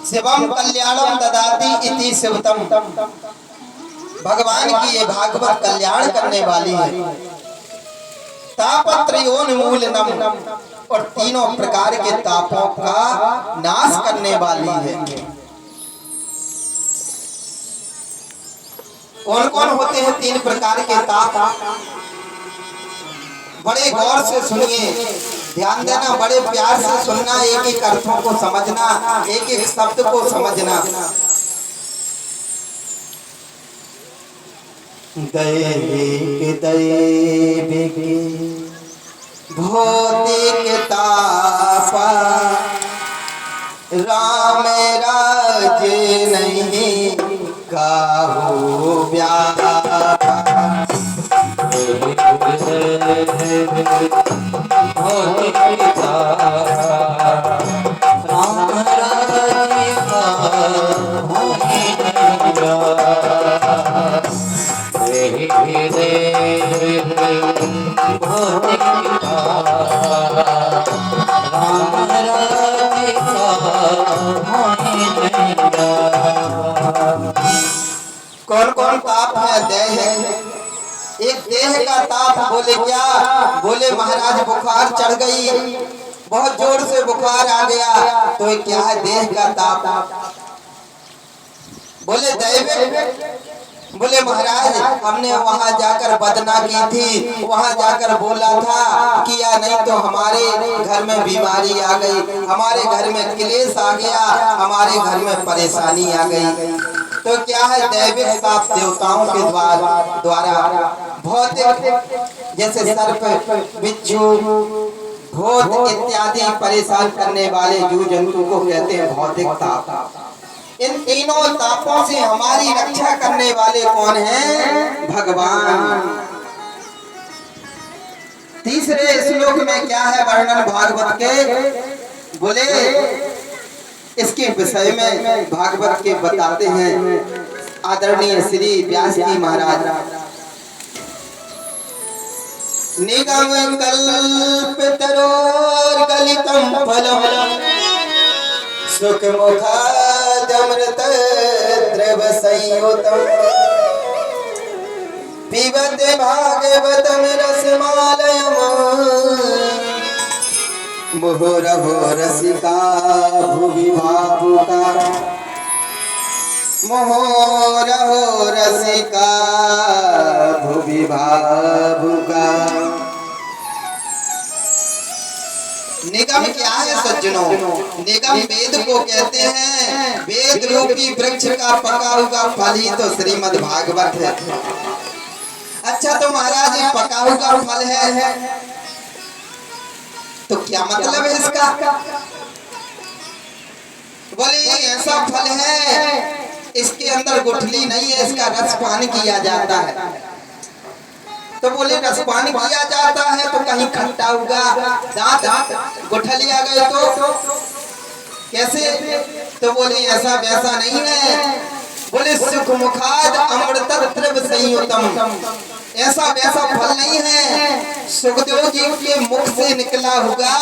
शिवम कल्याणम ददाति इति शिवतम। भगवान की ये भागवत कल्याण करने वाली है। तापत्रयोन्मूलनम, और तीनों प्रकार के तापों का नाश करने वाली है। कौन कौन होते हैं तीन प्रकार के ताप? बड़े गौर से सुनिए, ध्यान देना, बड़े प्यार से सुनना, एक एक अर्थों को समझना, एक एक शब्द को समझना। दैविक दैविक भौतिक तापा, राम राज्य नहीं काहू व्यापा। कौन कौन ताप है? देह है। एक देह का ताप बोले क्या? बोले महाराज बुखार चढ़ गई, बहुत जोर से बुखार आ गया, तो ये क्या है? देह का ताप। बोले दैविक, बोले महाराज हमने वहां जाकर बदना की थी, वहां जाकर बोला था किया नहीं तो हमारे घर में बीमारी आ गई, हमारे घर में क्लेश आ गया, हमारे घर में परेशानी आ गई। तो क्या है? दैविक ताप देवताओं के द्वारा। भौतिक जैसे सर्प, बिच्छू, भूत इत्यादि परेशान करने वाले जीव जंतु को कहते हैं भौतिक ताप। इन तीनों तापों से हमारी रक्षा करने वाले कौन हैं? भगवान। तीसरे श्लोक में क्या है वर्णन भागवत के? बोले इसके विषय में भागवत के बताते हैं आदरणीय श्री व्यास जी महाराज। निगम कल्पतरोर गलितम फलम, सुख मुखादमृत द्रव संयुतम, पिबत भागवतम रसमालयम, मुहुरहो रसिका भुवि भावुका, मुहुरहो रसिका भुवि भावुका। निगम क्या है सज्जनों? निगम वेद को कहते हैं। वेद रूपी वृक्ष का पका हुआ फल ही तो श्रीमद् भागवत है। अच्छा तो महाराज ये पका हुआ फल है तो क्या मतलब है इसका? बोले ये ऐसा फल है इसके अंदर गुठली नहीं है, इसका रस पान किया जाता है। तो बोले रस पान किया जाता है तो कहीं खट्टा होगा, दांत गुठली आ गए तो कैसे? तो बोले ऐसा वैसा नहीं है। बोले सुख मुखाद अमृत द्रव संयुतम, ऐसा वैसा फल नहीं है। सुखदेव जी के मुख से निकला होगा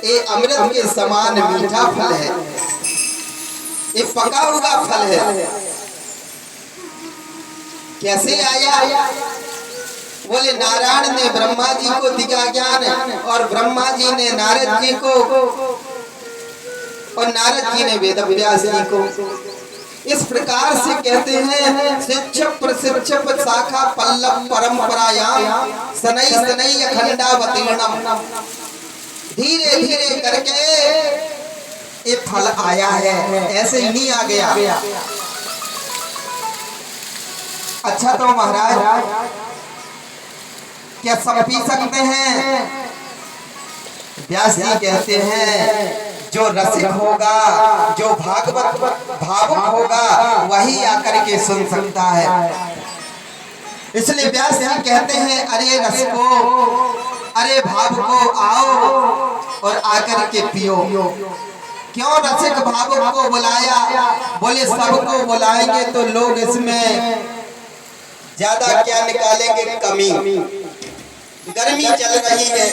ये अमृत के समान मीठा फल है, ये पका हुआ फल है। कैसे आया? बोले नारायण ने ब्रह्मा जी को दिया ज्ञान, और ब्रह्मा जी ने नारद जी को, और नारद जी ने वेद व्यास जी को। इस प्रकार से कहते हैं शिक्षक प्रशिक्षक शाखा पल्लव परंपरायाम सनई सनई अखंडावतीर्णम। धीरे धीरे करके ये फल आया है, ऐसे ही नहीं आ गया। अच्छा तो महाराज क्या सब पी सकते हैं? व्यास जी कहते हैं जो रसिक होगा, जो भागवत भावुक होगा वही आकर के सुन सकता है। इसलिए व्यास जी कहते हैं अरे रसिको, अरे भावुको आओ और आकर के पियो। क्यों रसिक भावुक को बुलाया? बोले सबको बुलाएंगे तो लोग इसमें ज्यादा क्या निकालेंगे? कमी। गर्मी चल रही है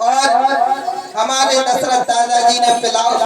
और हमारे दशरथ दादाजी ने पिलाओ